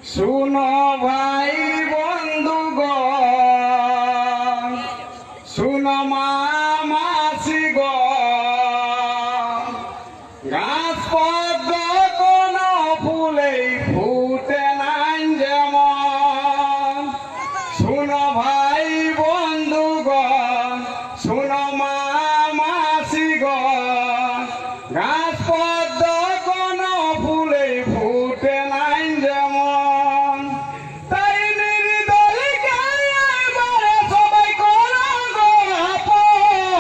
শুনো ভাই বন্ধুগণ, শুনো মা মাসিগণ, গাছ পদ্ম কোন ফুলেই ফুটে নাই যেমন। শুনো ভাই বন্ধুগণ, শুনো মা মাসিগণ, গাছ পদ্ম কোন ফুলেই ফুটে নাই যেমন। তাই নির্দলকে এবারে সবাই করো গো আপন।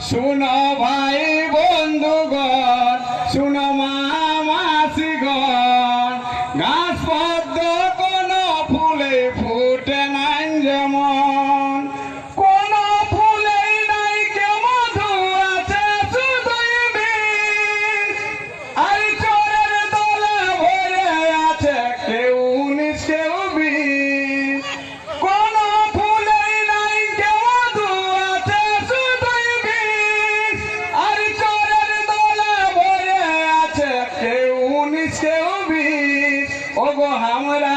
শুনো ভাই বন্ধুগণ, শুনো মা মাসিগণ, গাছ পদ্ম কোন ফুলে ফুটে নাই যেমন। কোন ফুলেই নাই কে মধু আছে শুধুই বিষ, আর চোরের দলে ভরে আছে কেউ উনিশ কেউ বিশ। কোন ফুলেই নাই কে মধু আছে শুধুই বিষ, আর চোরের দলে ভরে আছে কেউ উনিশ কেউ বিশ। ওগো আমরা